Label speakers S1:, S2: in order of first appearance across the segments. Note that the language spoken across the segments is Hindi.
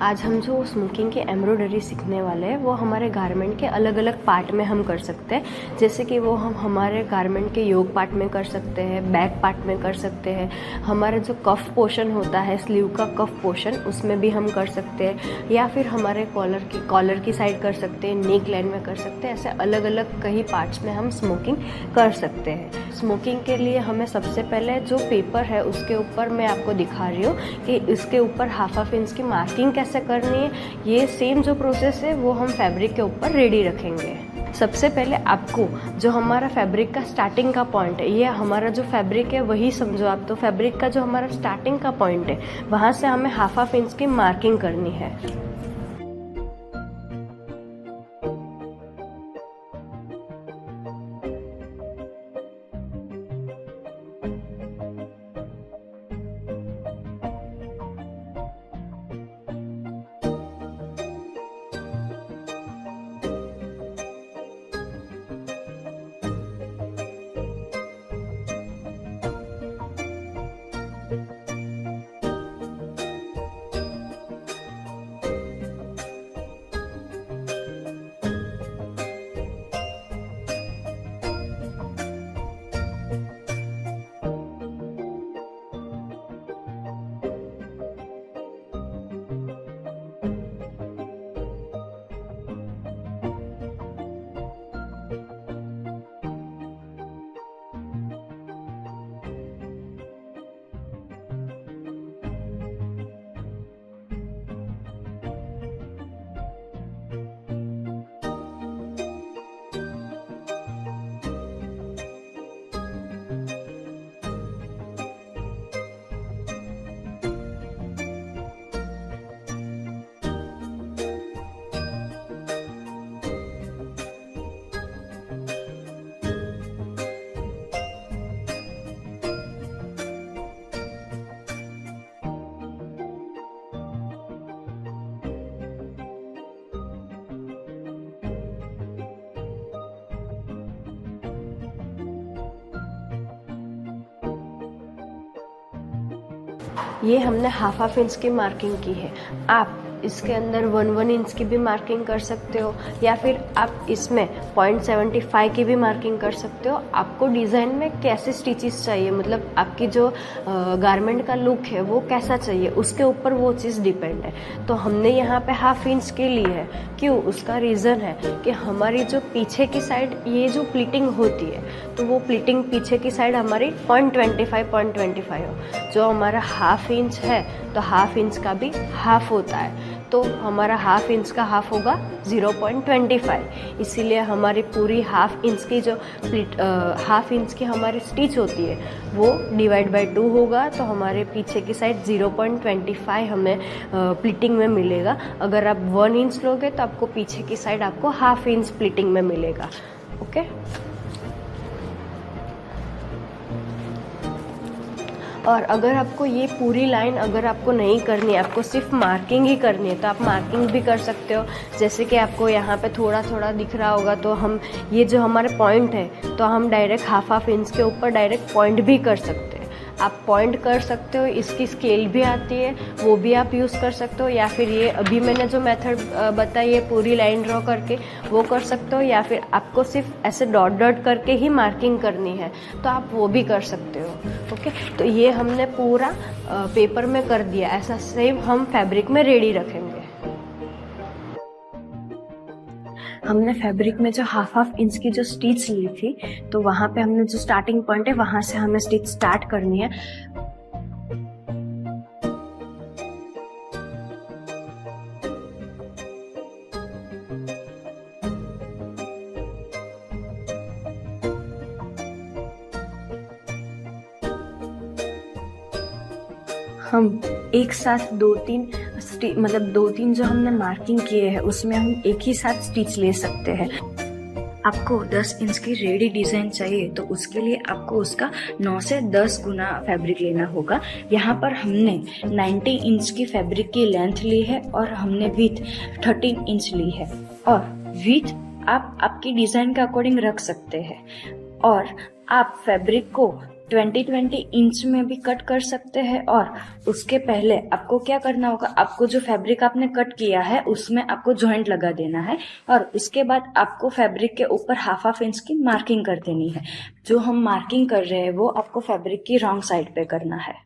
S1: आज हम जो स्मोकिंग की एम्ब्रॉयडरी सीखने वाले हैं वो हमारे गारमेंट के अलग अलग पार्ट में हम कर सकते हैं। जैसे कि वो हम हमारे गारमेंट के योक पार्ट में कर सकते हैं, बैक पार्ट में कर सकते हैं, हमारा जो कफ पोर्शन होता है स्लीव का कफ पोर्शन उसमें भी हम कर सकते हैं, या फिर हमारे कॉलर की साइड कर सकते हैं, नेक लाइन में कर सकते हैं। ऐसे अलग अलग कई पार्ट्स में हम स्मोकिंग कर सकते हैं। स्मोकिंग के लिए हमें सबसे पहले जो पेपर है उसके ऊपर मैं आपको दिखा रही हूँ कि इसके ऊपर हाफ इंच की मार्किंग कैसे करनी है। ये सेम जो प्रोसेस है वो हम फैब्रिक के ऊपर रेडी रखेंगे। सबसे पहले आपको जो हमारा फैब्रिक का स्टार्टिंग का पॉइंट है, ये हमारा जो फैब्रिक है वही समझो आप, तो फैब्रिक का जो हमारा स्टार्टिंग का पॉइंट है वहाँ से हमें हाफ इंच की मार्किंग करनी है। ये हमने हाफ इंच की मार्किंग की है। आप इसके अंदर 1 इंच की भी मार्किंग कर सकते हो, या फिर आप इसमें 0.75 की भी मार्किंग कर सकते हो। आपको डिज़ाइन में कैसे स्टिचेस चाहिए, मतलब आपकी जो गारमेंट का लुक है वो कैसा चाहिए, उसके ऊपर वो चीज़ डिपेंड है। तो हमने यहाँ पे हाफ इंच के लिए है। क्यों? उसका रीज़न है कि हमारी जो पीछे की साइड ये जो प्लीटिंग होती है, तो वो प्लीटिंग पीछे की साइड हमारी 0.25 हो। जो हमारा हाफ इंच है तो हाफ इंच का भी हाफ होता है, तो हमारा हाफ इंच का हाफ होगा 0.25। इसीलिए हमारी पूरी हाफ इंच की जो हाफ इंच की हमारी स्टिच होती है वो डिवाइड बाय 2 होगा, तो हमारे पीछे की साइड 0.25 हमें प्लीटिंग में मिलेगा। अगर आप 1 इंच लोगे तो आपको पीछे की साइड आपको हाफ इंच प्लीटिंग में मिलेगा। ओके। और अगर आपको ये पूरी लाइन अगर आपको नहीं करनी है, आपको सिर्फ मार्किंग ही करनी है, तो आप मार्किंग भी कर सकते हो। जैसे कि आपको यहाँ पे थोड़ा थोड़ा दिख रहा होगा, तो हम ये जो हमारे पॉइंट है तो हम डायरेक्ट हाफ इंच के ऊपर डायरेक्ट पॉइंट भी कर सकते हैं। आप पॉइंट कर सकते हो, इसकी स्केल भी आती है वो भी आप यूज़ कर सकते हो, या फिर ये अभी मैंने जो मेथड बताई है पूरी लाइन ड्रॉ करके वो कर सकते हो, या फिर आपको सिर्फ ऐसे डॉट डॉट करके ही मार्किंग करनी है तो आप वो भी कर सकते हो। ओके, तो ये हमने पूरा पेपर में कर दिया। ऐसा सेम हम फैब्रिक में रेडी रखेंगे। हमने फैब्रिक में जो हाफ इंच की जो स्टिच ली थी, तो वहाँ पे हमने जो स्टार्टिंग पॉइंट है वहाँ से हमें स्टिच स्टार्ट करनी है। हम एक साथ 2-3 जो हमने मार्किंग किए हैं उसमें हम एक ही साथ स्टिच ले सकते हैं। आपको 10 इंच की रेडी डिजाइन चाहिए तो उसके लिए आपको उसका 9 से 10 गुना फैब्रिक लेना होगा। यहाँ पर हमने 90 इंच की फैब्रिक की लेंथ ली है और हमने विड्थ 13 इंच ली है, और विड्थ आप आपकी डिजाइन के अकॉर्डिंग रख सकते हैं। और आप फैब्रिक को
S2: 20-20 इंच में भी कट कर सकते हैं। और उसके पहले आपको क्या करना होगा, आपको जो फैब्रिक आपने कट किया है उसमें आपको जॉइंट लगा देना है और उसके बाद आपको फैब्रिक के ऊपर हाफ इंच की मार्किंग कर देनी है। जो हम मार्किंग कर रहे हैं वो आपको फैब्रिक की रॉन्ग साइड पे करना है।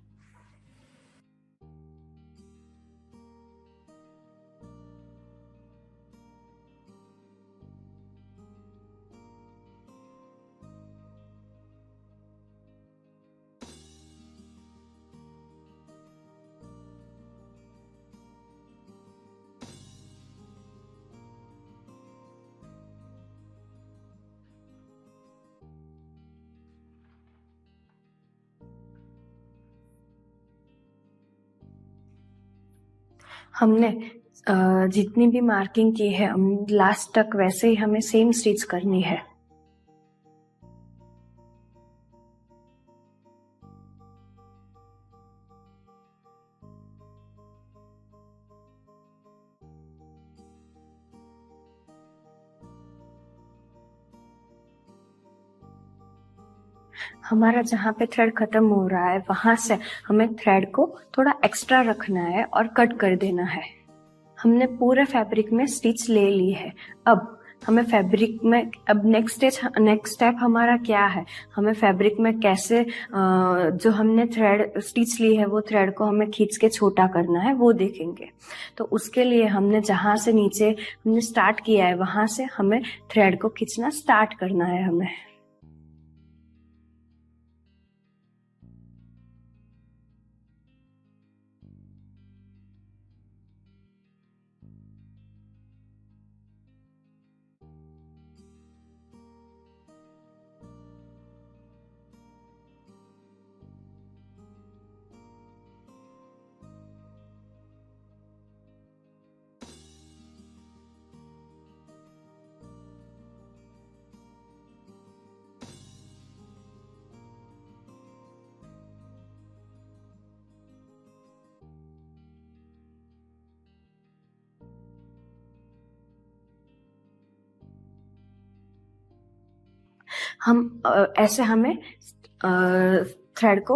S1: हमने जितनी भी मार्किंग की है हम लास्ट तक वैसे ही हमें सेम स्टिच करनी है। हमारा जहाँ पे थ्रेड खत्म हो रहा है वहां से हमें थ्रेड को थोड़ा एक्स्ट्रा रखना है और कट कर देना है। हमने पूरे फैब्रिक में स्टिच ले ली है। अब हमें फैब्रिक में अब नेक्स्ट स्टेप हमारा क्या है, हमें फैब्रिक में कैसे जो हमने थ्रेड स्टिच ली है वो थ्रेड को हमें खींच के छोटा करना है वो देखेंगे। तो उसके लिए हमने जहाँ से नीचे हमने स्टार्ट किया है वहां से हमें थ्रेड को खींचना स्टार्ट करना है हमें। ऐसे हमें थ्रेड को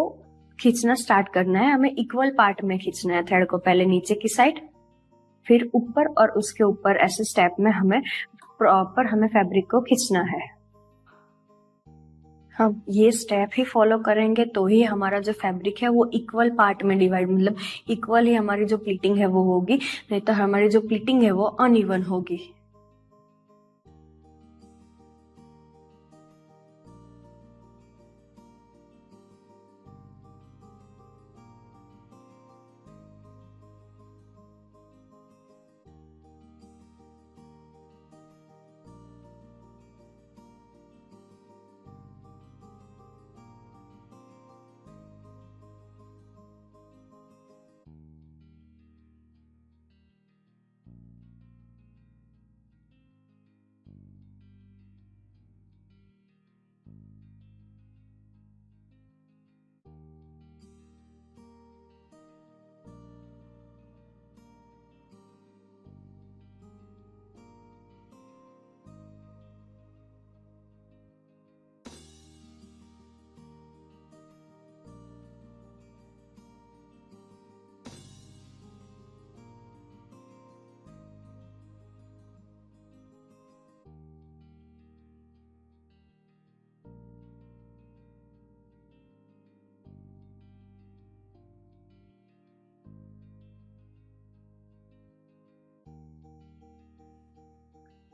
S1: खींचना स्टार्ट करना है। हमें इक्वल पार्ट में खींचना है थ्रेड को, पहले नीचे की साइड फिर ऊपर और उसके ऊपर, ऐसे स्टेप में हमें प्रॉपर हमें फैब्रिक को खींचना है। हम ये स्टेप ही फॉलो करेंगे तो ही हमारा जो फैब्रिक है वो इक्वल पार्ट में डिवाइड, मतलब इक्वल ही हमारी जो प्लीटिंग है वो होगी, नहीं तो हमारी जो प्लीटिंग है वो अनइवन होगी।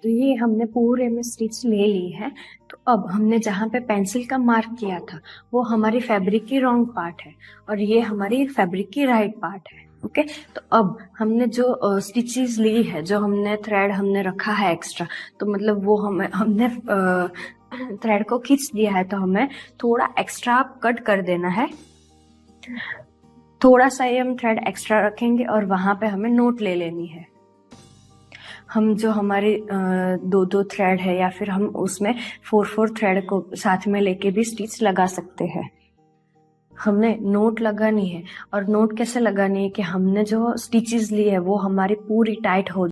S1: तो ये हमने पूरे में स्टिच ले ली है। तो अब हमने जहाँ पे पेंसिल का मार्क किया था वो हमारी फैब्रिक की रॉन्ग पार्ट है और ये हमारी फैब्रिक की राइट पार्ट है। ओके, तो अब हमने जो स्टिचेस ली है, जो हमने थ्रेड हमने रखा है एक्स्ट्रा, तो मतलब वो हमने थ्रेड को खींच दिया है, तो हमें थोड़ा एक्स्ट्रा कट कर देना है। थोड़ा सा ही हम थ्रेड एक्स्ट्रा रखेंगे और वहां पे हमें नोट ले लेनी है। हम जो हमारे दो थ्रेड है या फिर हम उसमें 4 थ्रेड को साथ में लेके भी स्टिच लगा सकते हैं। हमने नोट लगानी है और नोट कैसे लगानी है कि हमने जो स्टिचेस ली है वो हमारी पूरी टाइट हो